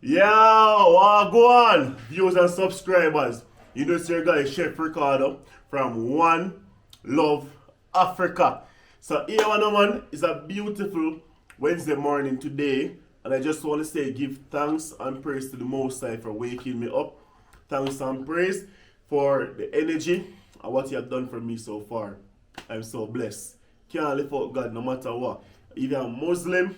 Yo, go on, viewers and subscribers. You know, it's your guy Chef Ricardo from One Love Africa. So here one man is a beautiful Wednesday morning today, and I just want to say give thanks and praise to the Most High for waking me up. Thanks and praise for the energy and what you have done for me so far. I'm so blessed. Can't live out God no matter what. If you're a Muslim,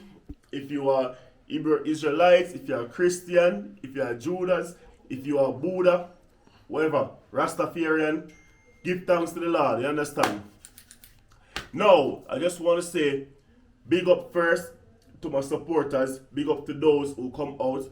if you are Hebrew Israelites, if you're a Christian, if you're a Judas, if you are Buddha, whatever, Rastafarian, give thanks to the Lord, you understand? Now, I just want to say, big up first to my supporters, big up to those who come out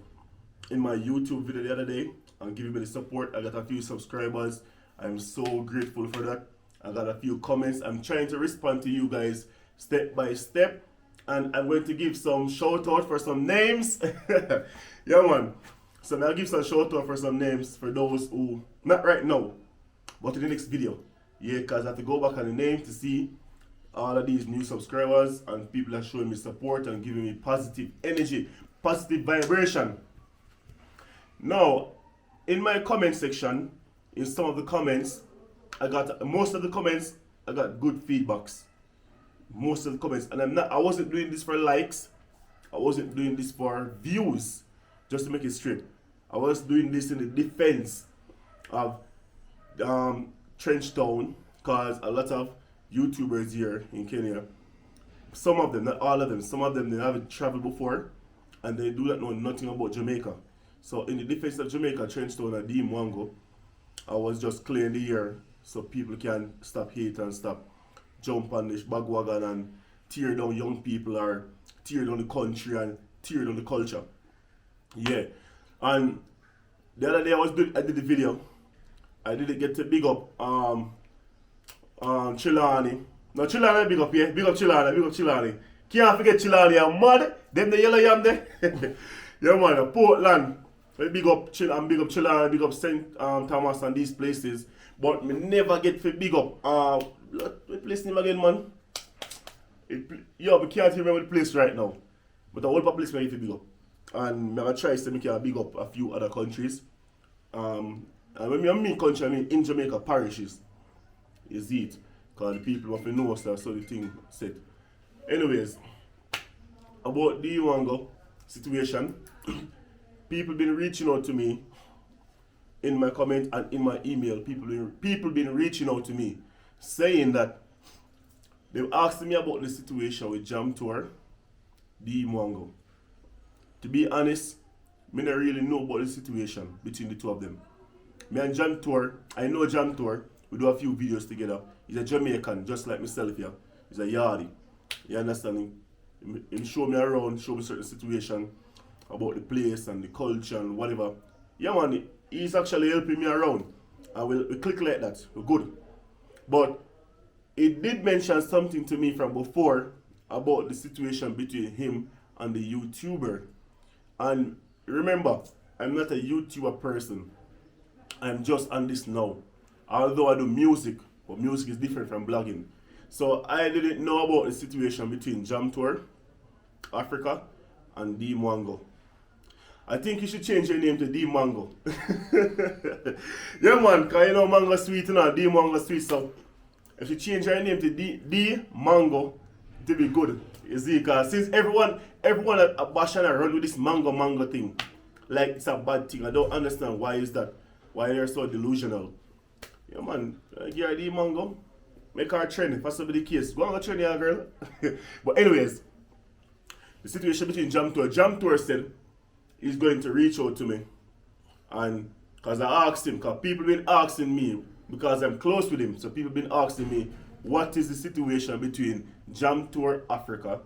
in my YouTube video the other day and giving me the support. I got a few subscribers. I'm so grateful for that. I got a few comments. I'm trying to respond to you guys step by step. And I'm going to give some shout out for some names. Yeah, man. So I'll give some shout out for some names for those who, not right now, but in the next video. Yeah, because I have to go back on the name to see all of these new subscribers and people that are showing me support and giving me positive energy, positive vibration. Now, in my comment section, in some of the comments, most of the comments, I got good feedbacks. Most of the comments, and I wasn't doing this for likes, I wasn't doing this for views, just to make it straight. I was doing this in the defense of Trenchtown, because a lot of YouTubers here in Kenya, some of them, not all of them, some of them they haven't traveled before and they do not know nothing about Jamaica. So in the defense of Jamaica, Trenchtown and Dee Mwango, I was just clearing the air so people can stop hate and stop jump on this bagwagon and tear down young people or tear down the country and tear down the culture. Yeah. And the other day I did the video. I didn't get to big up Chilani. No, Chilani big up, yeah. Big up Chilani. Can't forget Chilani, I'm mad. Them the yellow yam there. Yeah man, Portland. Big up Chilani, big up St. Thomas and these places. But me never get to big up what place name again, man? We can't remember the place right now. But the whole place me get to big up. And I'm gonna try to make a big up a few other countries. And when I mean country, I mean in Jamaica parishes. Is it? Because the people have to know so the thing said. Anyways, about the Dee Mwango situation, people been reaching out to me in my comment and in my email. People been reaching out to me saying that they've asked me about the situation with Jam Tour, Dee Mwango. To be honest, I don't really know about the situation between the two of them. Me and Jam Tour, I know Jam Tour, we do a few videos together. He's a Jamaican, just like myself here. He's a yardie. You understand? He show me around, show me certain situation about the place and the culture and whatever. Yeah man, he's actually helping me around. And we click like that. We're good. But it did mention something to me from before about the situation between him and the YouTuber. And remember, I'm not a YouTuber person. I'm just on this now. Although I do music, but music is different from blogging. So I didn't know about the situation between Jam Tour, Africa, and Dee Mwango. I think you should change your name to Dee Mwango. Yeah man, because you know mango sweet, you know, Dee Mwango sweet, so if you change your name to Dee Mwango, it'll be good. You see, because since everyone at Bash and run with this mango thing, like it's a bad thing. I don't understand why is that, why they're so delusional. Yeah man, give her Dee Mwango, make her trend, if that's the case. Go on trend, yeah girl. But anyways, the situation between Jam Tour said he's going to reach out to me, and because I asked him, because people been asking me, because I'm close with him, so people been asking me what is the situation between Jam Tour Africa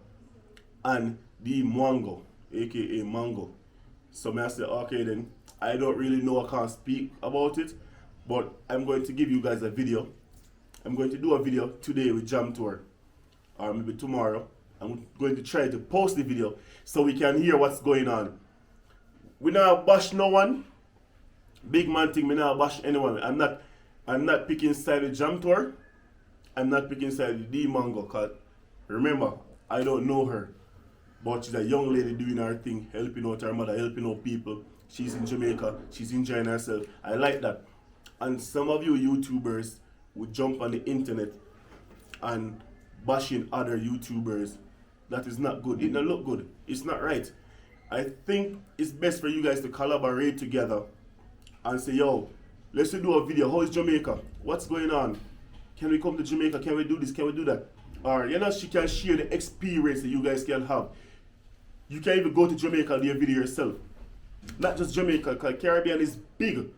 and Dee Mwango, aka Mango. So I said, okay then, I don't really know, I can't speak about it, but I'm going to give you guys a video. I'm going to do a video today with Jam Tour, or maybe tomorrow. I'm going to try to post the video so we can hear what's going on. We not bash no one. Big man thing, me not bash anyone. I'm not picking side with Jam Tour. I'm not picking side with Dee Mwango, because remember, I don't know her. But she's a young lady doing her thing, helping out her mother, helping out people. She's in Jamaica, she's enjoying herself. I like that. And some of you YouTubers would jump on the internet and bashing other YouTubers. That is not good. It don't look good. It's not right. I think it's best for you guys to collaborate together and say, yo, let's do a video. How is Jamaica? What's going on? Can we come to Jamaica? Can we do this? Can we do that? Or, you know, she can share the experience that you guys can have. You can even go to Jamaica and do a video yourself. Not just Jamaica, because Caribbean is big.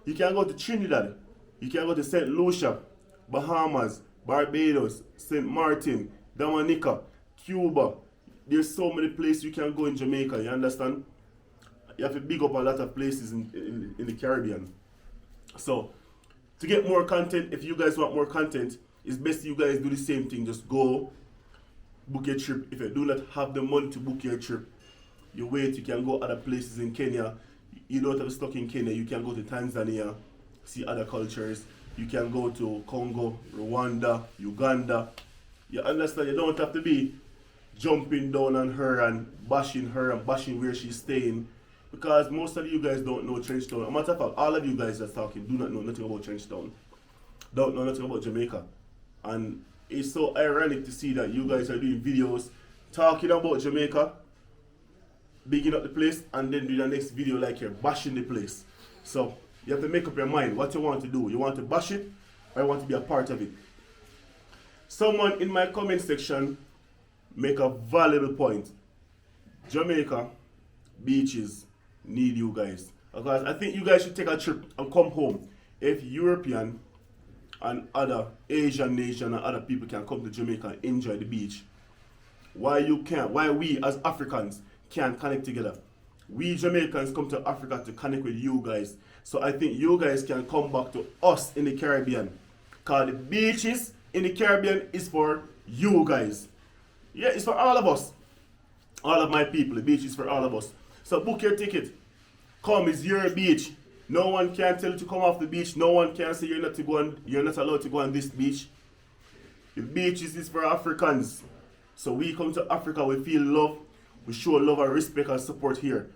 You can go to Trinidad. You can go to St. Lucia, Bahamas, Barbados, St. Martin, Dominica, Cuba. There's so many places you can go in Jamaica, you understand? You have to big up a lot of places in the Caribbean. So, to get more content, if you guys want more content, it's best you guys do the same thing. Just go, book your trip. If you do not have the money to book your trip, you wait, you can go other places in Kenya. You don't have to stuck in Kenya, you can go to Tanzania, see other cultures. You can go to Congo, Rwanda, Uganda. You understand? You don't have to be jumping down on her and bashing where she's staying, because most of you guys don't know Trenchtown. As a matter of fact, all of you guys that's talking do not know nothing about Trenchtown, don't know nothing about Jamaica. And it's so ironic to see that you guys are doing videos talking about Jamaica, bigging up the place, and then do the next video like you're bashing the place. So you have to make up your mind what you want to do. You want to bash it or you want to be a part of it? Someone in my comment section make a valuable point. Jamaica beaches need you guys, because I think you guys should take a trip and come home. If European and other Asian nation and other people can come to Jamaica and enjoy the beach, why you can't? Why we as Africans can't connect together? We Jamaicans come to Africa to connect with you guys. So I think you guys can come back to us in the Caribbean, because the beaches in the Caribbean is for you guys. Yeah, it's for all of us. All of my people. The beach is for all of us. So book your ticket. Come, it's your beach. No one can tell you to come off the beach. No one can say you're not allowed to go on this beach. The beach is for Africans. So we come to Africa, we feel love. We show love and respect and support here.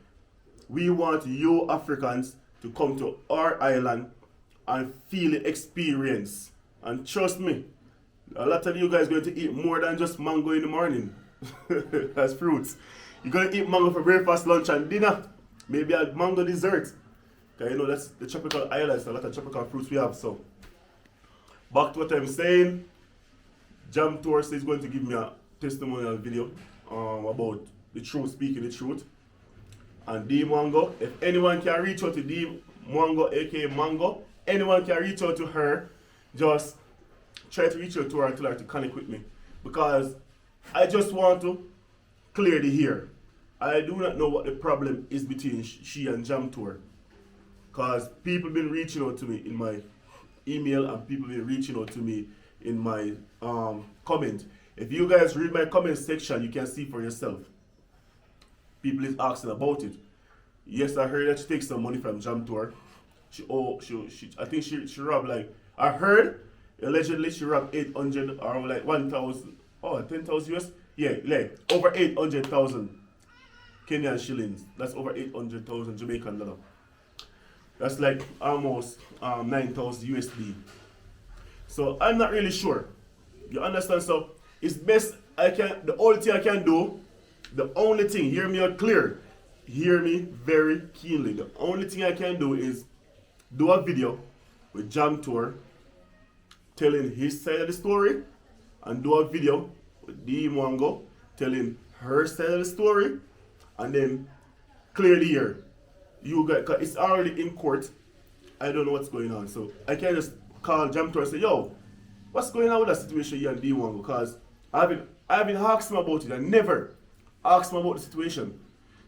We want you Africans to come to our island and feel the experience. And trust me, a lot of you guys are going to eat more than just mango in the morning. That's fruits. You're going to eat mango for breakfast, lunch, and dinner. Maybe a mango dessert. Because you know that's the tropical islands, a lot of tropical fruits we have. So, back to what I'm saying. Jam Tour is going to give me a testimonial video about the truth, speaking the truth. And Dee Mwango, if anyone can reach out to Dee Mwango, aka Mango, anyone can reach out to her, just try to reach out to her and tell her to connect with me. Because I just want to clear the air. I do not know what the problem is between she and Jam Tour. Because people been reaching out to me in my email and people been reaching out to me in my comment. If you guys read my comment section, you can see for yourself. People is asking about it. Yes, I heard that she takes some money from Jam Tour. I think she robbed like, I heard allegedly she robbed 800 or like 1,000, 10,000 US? Yeah, like over 800,000 Kenyan shillings. That's over 800,000 Jamaican dollar. That's like almost 9,000 USD. So I'm not really sure. You understand? So it's best the only thing I can do, the only thing, hear me out clear, hear me very keenly. The only thing I can do is do a video with Jam Tour telling his side of the story, and do a video with Dee Mwango telling her side of the story, and then clear the air. You guys, cause it's already in court. I don't know what's going on, so I can just call Jam Tour and say, yo, what's going on with that situation here and Dee Mwango? Because I've been asked him about it. I never asked him about the situation.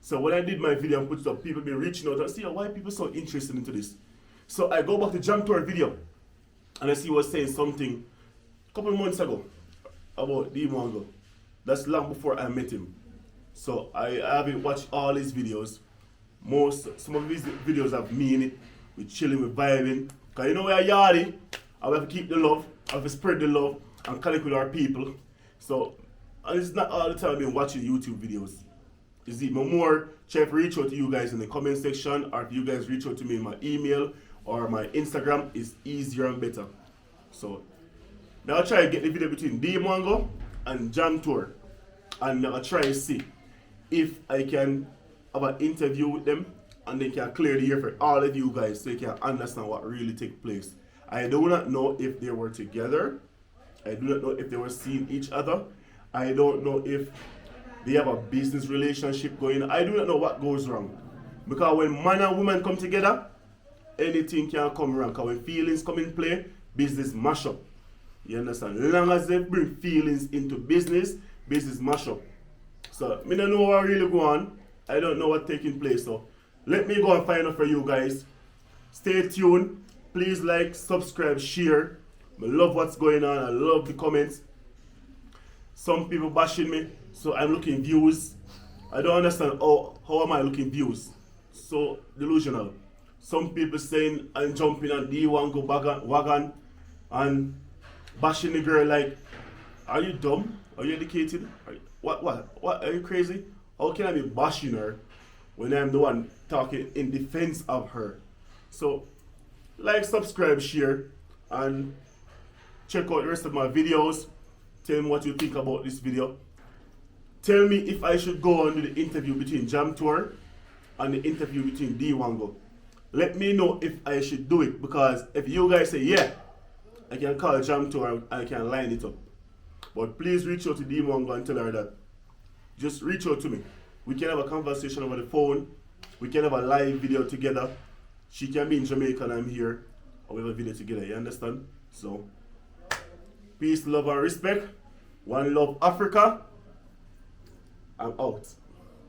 So when I did my video and put it up, people been reaching out and see why people so interested into this. So I go back to Jam Tour video and I see he was saying something a couple months ago about Dee Mwango. That's long before I met him. So I haven't watched all his videos. Some of his videos have me in it. We're chilling, we're vibing. Because you know we're yardy. I have to keep the love, I have to spread the love and connect with our people. So, and it's not all the time I've been watching YouTube videos. is even more, try to reach out to you guys in the comment section, or if you guys reach out to me in my email or my Instagram, is easier and better. So now I'll try to get the video between Dee Mwango and Jam Tour, and I'll try to see if I can have an interview with them and they can clear the air for all of you guys so you can understand what really take place. I do not know if they were together. I do not know if they were seeing each other. I don't know if they have a business relationship going on. I do not know what goes wrong. Because when man and woman come together, anything can come wrong. Because when feelings come in play, business mash up. You understand? As long as they bring feelings into business, business mash up. So, I don't know what really go on. I don't know what's taking place. So, let me go and find out for you guys. Stay tuned. Please like, subscribe, share. I love what's going on. I love the comments. Some people bashing me, so I'm looking views. I don't understand how am I looking views? So delusional. Some people saying I'm jumping on Dee Mwango wagon and bashing the girl like, are you dumb? Are you educated? What? Are you crazy? How can I be bashing her when I'm the one talking in defense of her? So like, subscribe, share, and check out the rest of my videos. Tell me what you think about this video. Tell me if I should go on with the interview between Jam Tour and the interview between Dee Mwango. Let me know if I should do it, because if you guys say yeah, I can call Jam Tour and I can line it up. But please reach out to Dee Mwango and tell her that. Just reach out to me. We can have a conversation over the phone. We can have a live video together. She can be in Jamaica and I'm here. Or we have a video together, you understand? So, peace, love, and respect. One love, Africa. I'm out.